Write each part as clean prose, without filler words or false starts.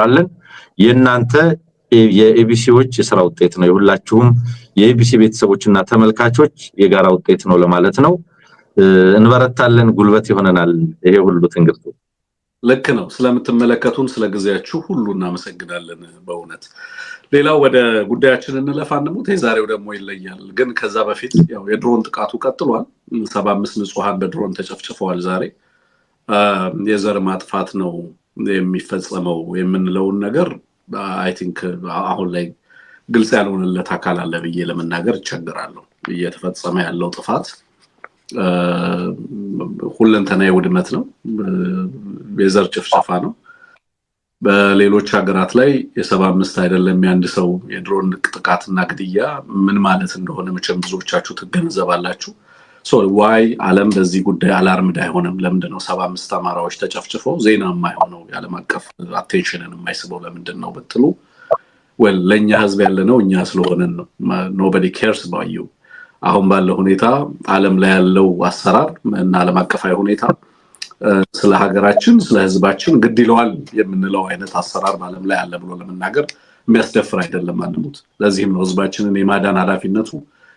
አለን የናንተ የኤቢሲዎች የሥራ ውጤት ነው የሁላችሁም የኤቢሲ ቤተሰቦችና ተመልካቾች የጋራ ውጤት ነው ለማለት ነው እንበረታለን ጉልበት ይሆነናል ይሄ ሁሉ ትንግርቱ ልክ ነው ስለምትመለከቱን ስለግዚያችሁ ሁሉ እናመሰግናለን በእውነት ሌላው ወደ ጉዳያችን እንለፋንሙት የዛሬው ደግሞ ይለያል ግን ከዛ በፊት ያው የድሮን ጥቃቱ ቀጥሏል 75 ንጹሃን በድሮን ተጨፍጭፈዋል ዛሬ የዘር ማጥፋት ነው የሚፈጸመው የምንለው ነገር አይ ቲንክ አሁን ላይ ግልጽ ያልሆነለት አካል አለ ብዬ ለመናገር ይቸግራለሁ እየተፈጸመ ያለው ጥፋት ሁለንተናዊ ውድመት ነው የዘር ጭፍጨፋ ነው በሌሎች ሀገራት ላይ የ75 አይደለም ያንድ ሰው የድሮን ጥቃትና ግድያ ምን ማለት እንደሆነ መቼም ብዙዎቻችሁ ትገነዘባላችሁ ሶ ዋይ ዓለም በዚህ ጉዳይ አላርምድ አይሆንም ለምንድነው 75 አማራዎች ተጨፍጭፈው ዜና የማይሆነው ያለም አቀፍ አቴንሽንን የማይስበው ለምንድነው በትሉ well ለኛ ህዝብ ያለነው እኛ ስለሆነን ነው nobody cares about you አሁን ባለው ሁኔታ ዓለም ላይ ያለው አሰራር እና ዓለም አቀፋዊ ሁኔታ ስለ ሀገራችን ስለ ህዝባችን ግድ ይለዋል የምንለው አይነት አሰራር ዓለም ላይ አለ ብሎ ለመናገር የሚያስደፍር አይደለም አንሙት ለዚህም ነው ህዝባችንን የማዳን ኃላፊነቱ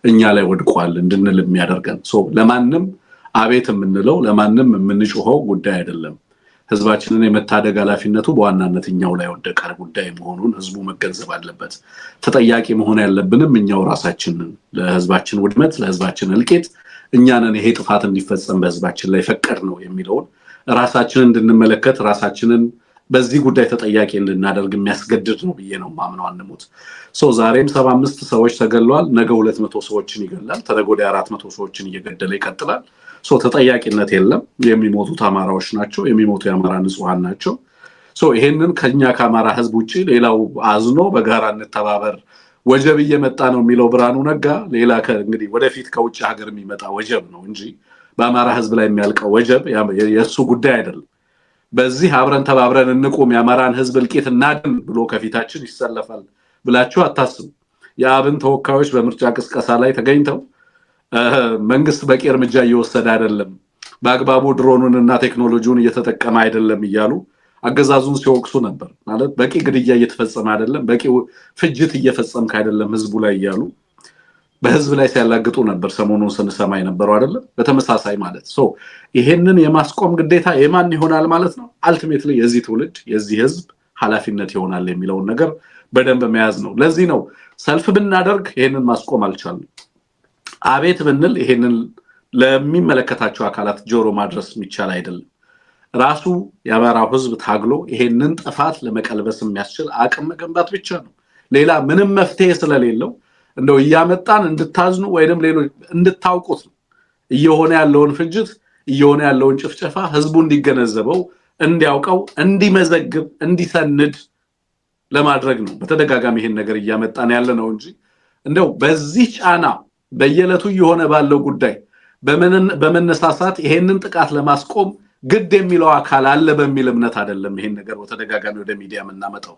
እኛ ላይ ወድቋል እንድንል የሚያደርገን ሶ ለማንንም አቤት የምንለው ለማንንም የምንጮኸው ጉዳይ አይደለም ህዝባችንን የመታደግ ኃላፊነቱ በዋናነትኛው ላይ ወደቀ ጉዳይ መሆኑን ህዝቡ መገንዘብ አለበት ተጠያቂ መሆን ያለብንም እኛው ራሳችንን ለህዝባችን ውድመት ለህዝባችን እልቂት እኛንን ይሄ ጥፋት እንዲፈጸም በህዝባችን ላይ ፈቀድ ነው የሚለው ራሳችንን እንድንመለከት ራሳችንን በዚህ ጉዳይ ተጠያቂ እንድናደርግ የሚያስገድድ ነው ብዬ ነው ማምነው አንሙት ሶ ዛሬም 75 ሰዎች ተገለዋል ነገ 200 ሰዎችን ይገላል ተነገወዲያ 400 ሰዎችን እየገደለ ይቀጥላል ሶ ተጠያቂነት የለም የሚሞቱት አማራዎች ናቸው የሚሞቱ የአማራ ንጹሃን ናቸው ሶ ይሄንን ከኛ ከአማራ ህዝብ ውጪ ሌላው አዝኖ በጋራ እንተባበር ወጀብ እየመጣ ነው የሚለው ብራኑ ነጋ ሌላ እንግዲህ ወደፊት ከውጭ ሀገር የሚመጣ ወጀብ ነው እንጂ በአማራ ህዝብ ላይ የሚያልቀው ወጀብ የሱ ጉዳይ አይደለም በዚህ አብረን ተባብረን እንቆም የአማራን ህዝብ እልቂት እናድን ብሎ ከፊታችን ይሰለፋል ብላችሁ አታስቡ የአብን ተወካዮች በምርጫ ቅስቀሳ ላይ ተገኝተው መንግስት በቂ እርምጃ እየወሰደ አይደለም በአግባቡ ድሮኑንና ቴክኖሎጂውን እየተጠቀመ አይደለም ይያሉ አገዛዙን ሲወቅሱ ነበር ማለት በቂ ግድያ እየተፈጸመ አይደለም በቂ ፍጅት እየፈጸመ አይደለም ህዝቡ ላይ ይያሉ በህዝብ ላይ ሲያላግጡ ነበር ሰሞኑን ስንሰማ የነበረው አይደለም በተመሳሳይ ማለት ሶ ይሄንን የማስቆም ግዴታ የማን ይሆናል ማለት ነው አልቲሜትሊ የዚህ ትውልድ የዚህ ህዝብ ኃላፊነት ይሆናል የሚለው ነገር በደንብ መያዝ ነው ለዚህ ነው ሰልፍ ብናደርግ ይሄንን ማስቆም አልቻለም አቤት ብንል ይሄንን ለሚመለከታቸው አካላት ጆሮ ማድረስ የሚቻል አይደለም ራሱ ያባራው ህዝብ ታግሎ ይሄንን ጥፋት ለመቀልበስ የሚያስችል አቅም መገንባት ብቻ ነው ሌላ ምንም መፍትሄ ስለሌለው እንደው ያመጣን እንድታዝኑ ወይንም ሌሎች እንድታውቁት እየሆነ ያለውን ፍጅት እየሆነ ያለውን ጭፍጨፋ ህዝቡ እንዲገነዘበው እንዲያውቀው እንዲመዘግብ እንዲሰንድ ለማድረግ ነው በተደጋጋሚ ይሄን ነገር ያመጣን ያለ ነው እንጂ እንደው በዚህ ጫና በየለቱ የሆነ ባለው ጉዳይ በመነሳሳት ይሄንን ጥቃት ለማስቆም ግድ የሚለው አካል አለ በሚል እምነት አይደለም ይሄን ነገር በተደጋጋሚ ወደ ሚዲያ እናመጣው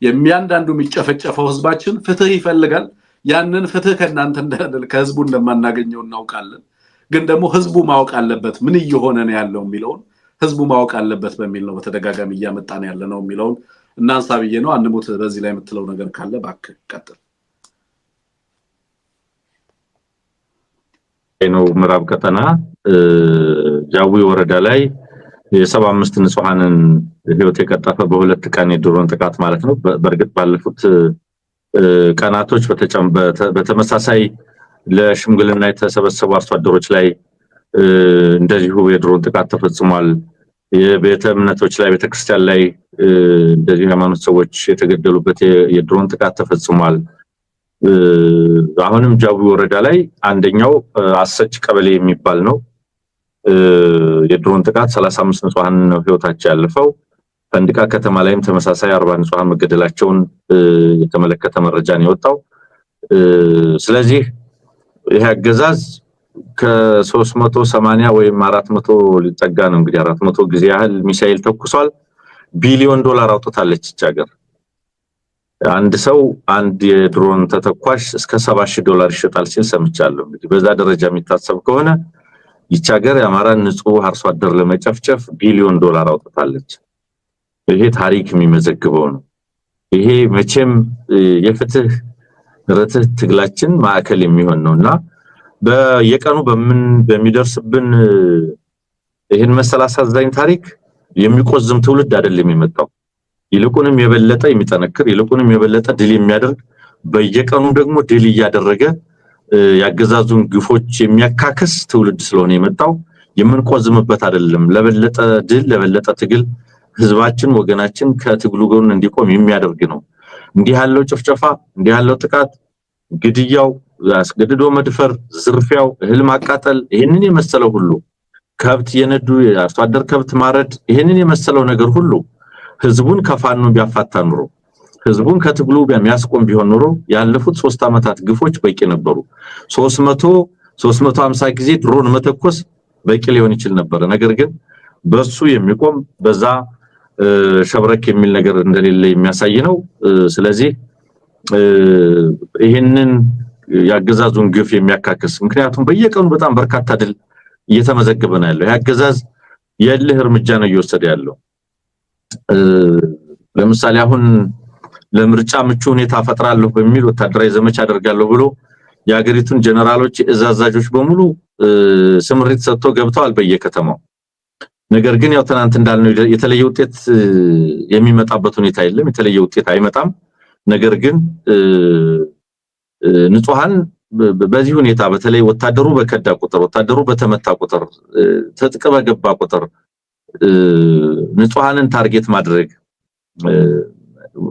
የሚያንዳንዱ የሚጨፈጨፈው ህዝባችን ፍትህ ይፈልጋል ያንን ፍትህ ከናንተ እንደደል ከህዝቡ እንደማናገኘው እናውቃለን ግን ደግሞ ህዝቡ ማወቅ አለበት ምን እየሆነ ነው ያለው የሚለው ህዝቡ ማወቅ አለበት በሚል ነው በተደጋጋሚ ያመጣን ያለ ነው የሚለው እናንሳ ብዬ ነው አንሙት በዚህ ላይ የምትለው ነገር ካለ ባክ ቀጥል ነው ምዕራብ ቀጠና ጃዊ ወረዳ ላይ የ75 ንጹሃንን ህይወት የቀጠፈ በሁለት ቀን የድሮን ጥቃት ማለት ነው በርግጥ ባለፉት ቀናቶች በተመሳሳይ ለሽምግልና የተሰበሰቡ አርሶ አደሮች ላይ እንደዚሁ የድሮን ጥቃት ተፈጽሟል የቤተ እምነቶች ላይ ቤተክርስቲያን ላይ እንደዚህ ሃይማኖት ሰዎች የተገደሉበት የድሮን ጥቃት ተፈጽሟል አሁንም ጃዊ ወረዳ ላይ አንደኛው አሰጭ ቀበሌ የሚባል ነው የድሮን ጥቃት 35 ንጹሃን ነው ህይወታቸው ያለፈው ፈንድቃ ከተማ ላይም ተመሳሳይ 40 ንጹሃን መገደላቸውን የተመለከተ መረጃ ነው የወጣው ስለዚህ ይሄ አገዛዝ ከ380 ወይም 400 ሊጠጋ ነው እንግዲህ 400 ጊዜ ያህል ሚሳኤል ተኩሷል ቢሊዮን ዶላር አውጥታለች ሀገር አንድ ሰው አንድ የድሮን ተተኳሽ እስከ $70,000 ይሸጣል ሲል ሰምቻለሁ እንግዲህ በዛ ደረጃ የሚታሰብ ከሆነ ይቻገር ያማራን ንጹህ አርሶ አደር ለመጨፍጨፍ ቢሊዮን ዶላር አውጥታለች ይሄ ታሪክ የሚመዘግበው ነው። ይሄ መቼም የፍትህ ርትህ ትግላችን ማዕከል የሚሆን ነውና በየቀኑ በሚደርስብን ይሄን መሰል አሳዛኝ ታሪክ የሚቆዝም ትውልድ አይደለም የሚመጣው። ይልቁንም የበለጠ የሚጠነክር ይልቁንም የበለጠ ድል የሚያደርግ በየቀኑ ደግሞ ድል ያደረገ ያገዛዙን ግፎች የሚያካክስ ትውልድ ስለሆነ የመጣው የምንቆዝምበት አይደለም። ለበለጠ ድል ለበለጠ ትግል ህዝባችን ወገናችን ከትግሉ ጎን እንዲቆም የሚያደርግ ነው። እንዲህ ያለው ጭፍጨፋ እንዲህ ያለው ጥቃት ግድያው አስገድዶ መድፈር ዝርፊያው እህል ማቃጠል ይሄንን የመሰለው ሁሉ ከብት የነዱ የአርሶ አደር ከብት ማረድ ይሄንን የመሰለው ነገር ሁሉ ህዝቡን ከፋኖ ቢያፋታ ኑሮ ህዝቡን ከትግሉ በሚያስቆም ቢሆን ኑሮ ያለፉት 3 አመታት ግፎች በቂ ነበሩ። 350 ጊዜ ድሮን መተኮስ በቂ ሊሆን ይችል ነበር። ነገር ግን በሱ የሚቆም በዛ ሸብረክ የሚል ነገር እንደሌለ የሚያሳይ ነው። ስለዚህ ይሄንን ያገዛዙን ግፍ የሚያካክስ ምክንያቱም በየቀኑ በጣም በርካታ ድል እየተመዘገበ ነው ያለው። ያገዛዝ የልህ እርምጃ ነው እየወሰደ ያለው። ለምሳሌ አሁን ለምርጫ ምቹ ሁኔታ ፈጥራለሁ በሚል ወታደራዊ ዘመቻ አደርጋለሁ ብሎ የሀገሪቱን ጀነራሎች አዛዦች በሙሉ ስምሪት ሰጥቶ ገብተዋል በየከተማው። ነገር ግን ያው ትናንት እንዳልነው የተለየ ውጤት የሚመጣበት ሁኔታ የለም። የተለየ ውጤት አይመጣም። ነገር ግን ንጹሃን በዚህ ሁኔታ በተለይ ወታደሩ በከዳ ቁጥር ወታደሩ በተመታ ቁጥር ተጥቅ በገባ ቁጥር ንጹሃንን ታርጌት ማድረግ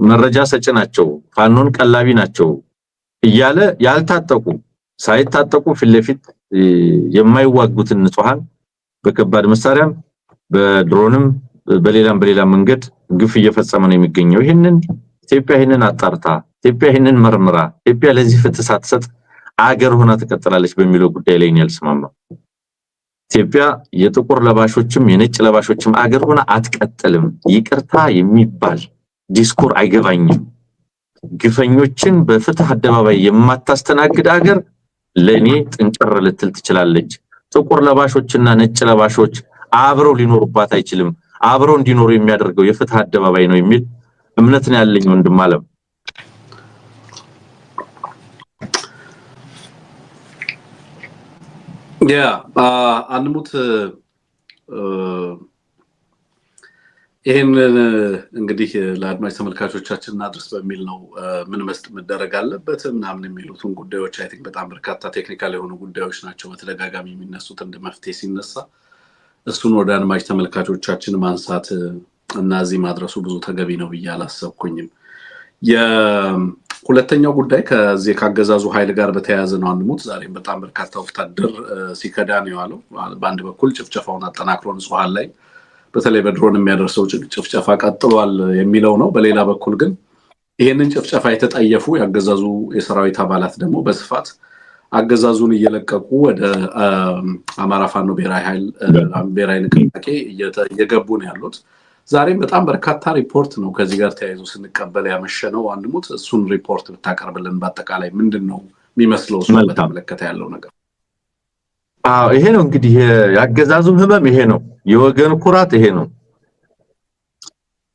መረጃ ሰጭ ናቸው ፋኖን ቀላቢ ናቸው እያለ ያልታጠቁ ሳይታጠቁ ፊትለፊት የማይዋጉትን ንጹሃን በከባድ መሳሪያም በድሮንም በሌላም መንገድ ግፍ እየፈጸመ ነው የሚገኘው። ይሄንን ኢትዮጵያ ይሄንን አጣርታ ኢትዮጵያ ይሄንን መርምራ ኢትዮጵያ ለዚህ ፍትህ ሳትሰጥ አገር ሆና ትቀጥላለች በሚለው ጉዳይ ላይ ነው ያልስማማው። ኢትዮጵያ የጥቁር ለባሾችም የነጭ ለባሾችም አገር ሆና አትቀጥልም። ይቅርታ የሚባል ዲስኩር አይገባኝም። ግፈኞችን በፍትህ አደባባይ የማታስተናግድ አገር ለኔ ጥንቅር ልትል ትችላለች። ጥቁር ለባሾችና ነጭ ለባሾች አብረው ሊኖሩባት አይችልም። አብረው እንዲኖሩ የሚያደርገው የፍትህ አደባባይ ነው የሚል እምነት ነው ያለኝ ወንድም አለም። አንሙት ይሄንን እንግዲህ ለአድማጭ ተመልካቾቻችን እናድርስ በሚል ነው ምን መደረግ አለበት ምናምን የሚሉትን ጉዳዮች አይ ቲንክ በጣም በርካታ ቴክኒካል የሆኑ ጉዳዮች ናቸው በተደጋጋሚ የሚነሱት እንደ መፍትሄ ሲነሳ እሱን ወደ አድማጭ ተመልካቾቻችን ማንሳት እና እዚህ ማድረሱ ብዙ ተገቢ ነው ብዬ አላሰብኩኝም። የሁለተኛው ጉዳይ ከዚህ ካገዛዙ ኃይል ጋር በተያያዘ ነው። አንሙት ዛሬም በጣም በርካታ ወታደር ሲከዳ ነው ያለው። በአንድ በኩል ጭፍጨፋውን አጠናክሮ ንጹሃን ላይ በተለይ በድሮን የሚያደርሰው ጭፍጨፋ ቀጥሏል የሚለው ነው። በሌላ በኩል ግን ይሄንን ጭፍጨፋ የተጠየፉ ያገዛዙ የሰራዊት አባላት ደግሞ በስፋት አገዛዙን እየለቀቁ ወደ አማራ ፋኖ ብሔራዊ ኃይል ብሔራዊ ንቅናቄ እየገቡ ነው ያሉት። ዛሬም በጣም በርካታ ሪፖርት ነው ከዚህ ጋር ተያይዞ ስንቀበል ያመሸነው። አንሙት እሱን ሪፖርት ብታቀርብልን በአጠቃላይ ምንድነው የሚመስለው እሱ በተመለከተ ያለው ነገር? ይሄ ነው እንግዲህ ያገዛዙ ህመም ይሄ ነው። የወገን ኩራት ይሄ ነው።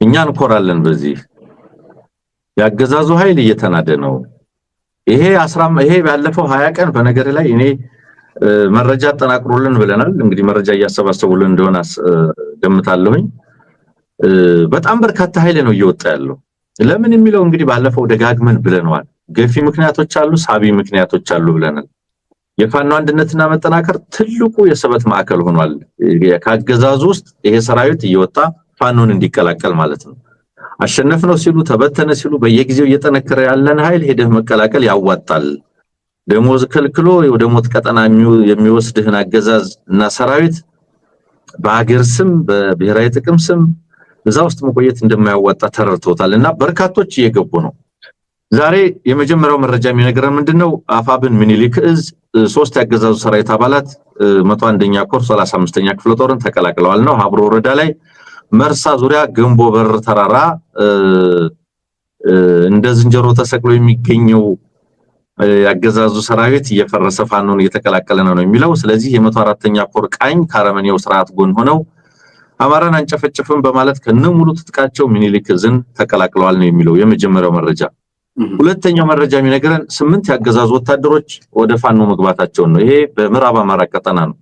እኛ እንኮራለን በዚህ። ያገዛዙ ኃይል እየተናደ ነው። ይሄ ባለፈው 20 ቀን በነገር ላይ እኔ መረጃ አጠናቅሮልን ብለናል። እንግዲህ መረጃ እያሰባሰቡልን እንደሆነ ገምታለሁኝ። በጣም በርካታ ኃይል ነው እየወጣ ያለው። ለምን የሚለው እንግዲህ ባለፈው ደጋግመን ብለናል። ገፊ ምክንያቶች አሉ፣ ሳቢ ምክንያቶች አሉ ብለናል። የፋኖ አንድነትና መጠናከር ትልቁ የሰበት ማዕከል ሆኗል። ካገዛዙ ውስጥ ይሄ ሰራዊት እየወጣ ፋኖን እንዲቀላቀል ማለት ነው። አሸነፍነው ሲሉ ተበተነ ሲሉ በየጊዜው እየጠነከረ ያለን ኃይል ሄደህ መቀላቀል ያዋጣል። ደሞዝ ከልክሎ ወደ ሞት ቀጠና የሚወስድህን አገዛዝ እና ሰራዊት በአገር ስም በብሔራዊ ጥቅም ስም እዛ ውስጥ መቆየት እንደማያዋጣ ተረድተውታልና በርካቶች እየገቡ ነው። ዛሬ የመጀመሪያው መረጃ የሚነግረን ምንድነው? አፋብን ምኒልክ እዝ 3 ያገዛዙ ሰራዊት አባላት 101ኛ ኮር 35ኛ ክፍለ ጦርን ተቀላቅለዋል ነው። ሀብሮ ወረዳ ላይ መርሳ ዙሪያ ገንቦ በር ተራራ እንደ ዝንጀሮ ተሰቅሎ የሚገኘው ያገዛዙ ሰራዊት እየፈረሰ ፋኖን እየተቀላቀለ ነው የሚለው። ስለዚህ የ104ኛ ኮር ቃኝ ካረመኔው ስርዓት ጎን ሆነው አማራን አንጨፈጭፍም በማለት ከነሙሉ ትጥቃቸው ምኒልክ ዕዝን ተቀላቅለዋል ነው የሚለው የመጀመሪያው መረጃ። ሁለተኛው መረጃ የሚነግረን 8 ያገዛዙ ወታደሮች ወደ ፋኖ መግባታቸው ነው። ይሄ በምዕራብ አማራ ቀጠና ነው።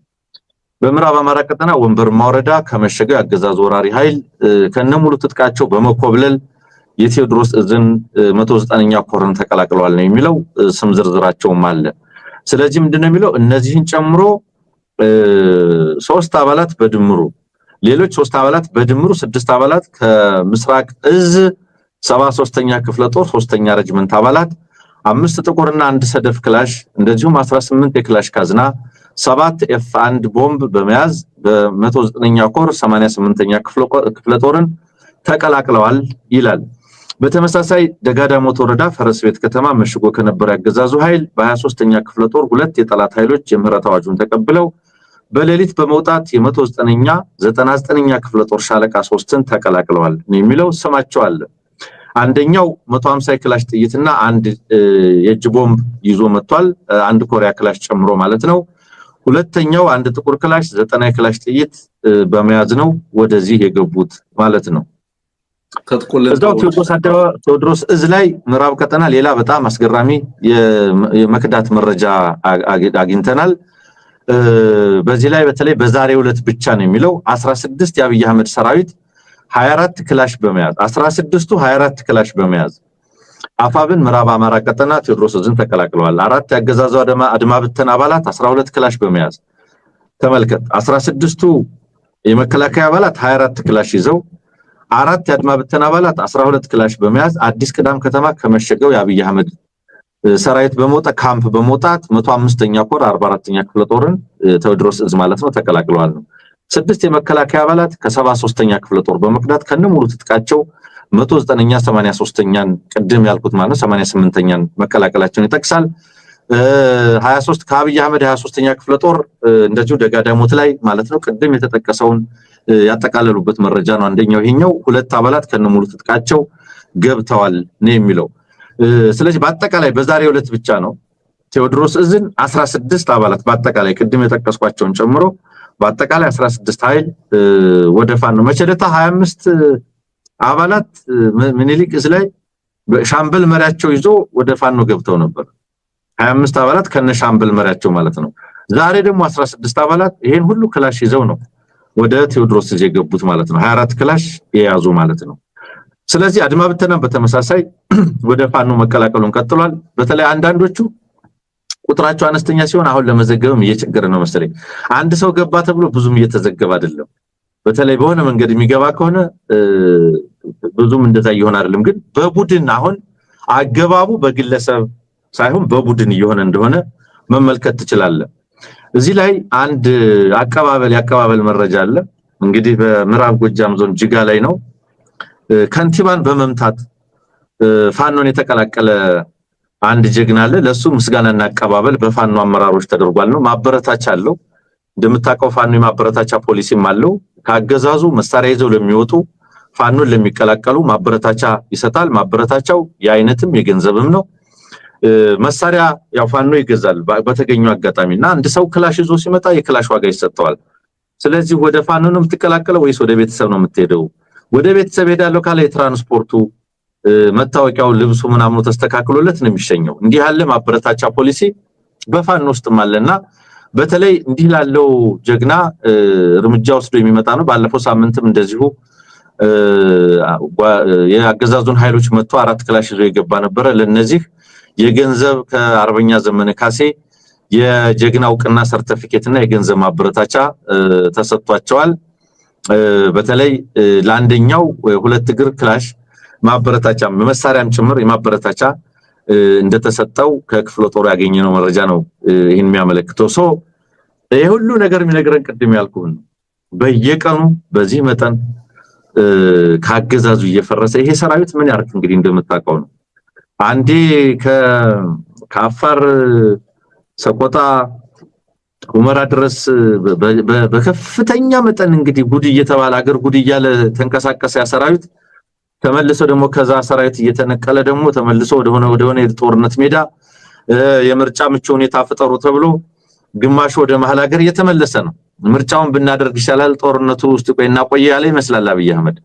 በምዕራብ አማራ ቀጠና ወንበርማ ወረዳ ከመሸገው ያገዛዙ ወራሪ ኃይል ከነሙሉ ትጥቃቸው በመኮብለል የቴዎድሮስ ዕዝን 109ኛ ኮርን ተቀላቅለዋል ነው የሚለው። ስም ዝርዝራቸውም አለ። ስለዚህ ምንድነው የሚለው እነዚህን ጨምሮ 3 አባላት በድምሩ ሌሎች 3 አባላት በድምሩ 6 አባላት ከምስራቅ ዕዝ 73ኛ ክፍለ ጦር 3ኛ ረጅመንት አባላት 5 ጥቁርና 1 ሰደፍ ክላሽ እንደዚሁም 18 የክላሽ ካዝና 7 F1 ቦምብ በመያዝ በ109ኛ ኮር 88ኛ ክፍለ ጦርን ተቀላቅለዋል ይላል። በተመሳሳይ ደጋዳሞት ወረዳ ፈረስ ቤት ከተማ መሽጎ ከነበረ ያገዛዙ ኃይል በ23ኛ ክፍለ ጦር 2 የጠላት ኃይሎች የምህረት አዋጁን ተቀብለው በሌሊት በመውጣት የ109ኛ 99ኛ ክፍለ ጦር ሻለቃ 3ን ተቀላቅለዋል ነው የሚለው። ስማቸው አለ። አንደኛው 150 ክላሽ ጥይትና 1 የእጅ ቦምብ ይዞ መጥቷል። 1 ኮሪያ ክላሽ ጨምሮ ማለት ነው። ሁለተኛው 1 ጥቁር ክላሽ 90 ክላሽ ጥይት በመያዝ ነው ወደዚህ የገቡት ማለት ነው። እዛው ቴዎድሮስ ዕዝ ላይ ምዕራብ ቀጠና ሌላ በጣም አስገራሚ የመክዳት መረጃ አግኝተናል። በዚህ ላይ በተለይ በዛሬው ዕለት ብቻ ነው የሚለው 16 የአብይ አህመድ ሰራዊት 24 ክላሽ በመያዝ 16ቱ 24 ክላሽ በመያዝ አፋብን ምዕራብ አማራ ቀጠና ቴዎድሮስ ዕዝን ተቀላቅለዋል። 4 ያገዛዙ አድማ ብተና አባላት 12 ክላሽ በመያዝ ተመልከት። 16ቱ የመከላከያ አባላት 24 ክላሽ ይዘው 4 የአድማ ብተና አባላት 12 ክላሽ በመያዝ አዲስ ቅዳም ከተማ ከመሸገው የአብይ አህመድ ሰራዊት በመውጣት ካምፕ በመውጣት 105ኛ ኮር 44ኛ ክፍለ ጦርን ቴዎድሮስ ዕዝ ማለት ነው ተቀላቅለዋል ነው። 6 የመከላከያ አባላት ከ73ኛ ክፍለ ጦር በመክዳት ከነሙሉ ትጥቃቸው 109ኛ 83ኛን ቅድም ያልኩት ማለት 88ኛን መቀላቀላቸውን ይጠቅሳል። 23 ከአብይ አህመድ 23ኛ ክፍለ ጦር እንደዚሁ ደጋዳሞት ላይ ማለት ነው ቅድም የተጠቀሰውን ያጠቃለሉበት መረጃ ነው። አንደኛው ይሄኛው 2 አባላት ከነሙሉ ትጥቃቸው ገብተዋል ነው የሚለው። ስለዚህ በአጠቃላይ በዛሬው ዕለት ብቻ ነው ቴዎድሮስ ዕዝን 16 አባላት በአጠቃላይ ቅድም የተጠቀስኳቸውን ጨምሮ በአጠቃላይ 16 ኃይል ወደ ፋኖ መቸለታ 25 አባላት ምኒልክ ዕዝ ላይ ሻምበል መሪያቸው ይዞ ወደ ፋኖ ገብተው ነበር። 25 አባላት ከነ ሻምበል መሪያቸው ማለት ነው። ዛሬ ደግሞ 16 አባላት ይሄን ሁሉ ክላሽ ይዘው ነው ወደ ቴዎድሮስ ዕዝ የገቡት ማለት ነው። 24 ክላሽ የያዙ ማለት ነው። ስለዚህ አድማ ብተና በተመሳሳይ ወደ ፋኖ መቀላቀሉን ቀጥሏል። በተለይ አንዳንዶቹ ቁጥራቸው አነስተኛ ሲሆን አሁን ለመዘገብም እየቸገረ ነው መሰለኝ። አንድ ሰው ገባ ተብሎ ብዙም እየተዘገበ አይደለም። በተለይ በሆነ መንገድ የሚገባ ከሆነ ብዙም እንደዛ ይሆን አይደለም። ግን በቡድን አሁን አገባቡ በግለሰብ ሳይሆን በቡድን እየሆነ እንደሆነ መመልከት ትችላለህ። እዚህ ላይ አንድ ያቀባበል መረጃ አለ። እንግዲህ በምዕራብ ጎጃም ዞን ጅጋ ላይ ነው ከንቲባን በመምታት ፋኖን የተቀላቀለ አንድ ጀግና አለ። ለሱ ምስጋናና አቀባበል በፋኖ አመራሮች ተደርጓል ነው። ማበረታቻ አለው። እንደምታውቀው ፋኖ የማበረታቻ ፖሊሲም አለው። ካገዛዙ መሳሪያ ይዘው ለሚወጡ ፋኖን ለሚቀላቀሉ ማበረታቻ ይሰጣል። ማበረታቻው የአይነትም የገንዘብም ነው። መሳሪያ ያው ፋኖ ይገዛል በተገኘው አጋጣሚና አንድ ሰው ክላሽ ይዞ ሲመጣ የክላሽ ዋጋ ይሰጠዋል። ስለዚህ ወደ ፋኖ ነው የምትቀላቀለው ወይስ ወደ ቤተሰብ ነው የምትሄደው? ወደ ቤተሰብ ሄዳለው ካለ የትራንስፖርቱ መታወቂያው ልብሱ ምናምኑ ተስተካክሎለት ነው የሚሸኘው። እንዲህ ያለ ማበረታቻ ፖሊሲ በፋኖ ውስጥም አለና በተለይ እንዲህ ላለው ጀግና እርምጃ ወስዶ የሚመጣ ነው። ባለፈው ሳምንትም እንደዚሁ የአገዛዙን ኃይሎች መጥቶ 4 ክላሽ ይዞ የገባ ነበር። ለነዚህ የገንዘብ ከአርበኛ ዘመነ ካሴ የጀግና ዕውቅና ሰርቲፊኬትና የገንዘብ ማበረታቻ ተሰጥቷቸዋል። በተለይ ለአንደኛው 2 እግር ክላሽ ማበረታቻ መሳሪያም ጭምር የማበረታቻ እንደተሰጠው ከክፍለ ጦሩ ያገኘነው መረጃ ነው ይሄን የሚያመለክተው። ይሄ ሁሉ ነገር የሚነግረን ቅድም ያልኩህን በየቀኑ በዚህ መጠን ካገዛዙ እየፈረሰ ይሄ ሰራዊት ምን ያርክ እንግዲህ እንደምታውቀው ነው። አንዴ ከአፋር ሰቆጣ ሁመራ ድረስ በከፍተኛ መጠን እንግዲህ ጉድ እየተባለ አገር ጉድ እያለ ተንቀሳቀሰ ያ ሰራዊት። ተመልሶ ደግሞ ከዛ ሰራዊት እየተነቀለ ደግሞ ተመልሶ ወደሆነ የጦርነት ሜዳ የምርጫ ምቹ ሁኔታ ፍጠሩ ተብሎ ግማሽ ወደ መሃል ሀገር እየተመለሰ ነው ምርጫውን ብናደርግ ይሻላል ጦርነቱ ውስጥ ቆይና ቆይ ያለ ይመስላል አብይ አህመድ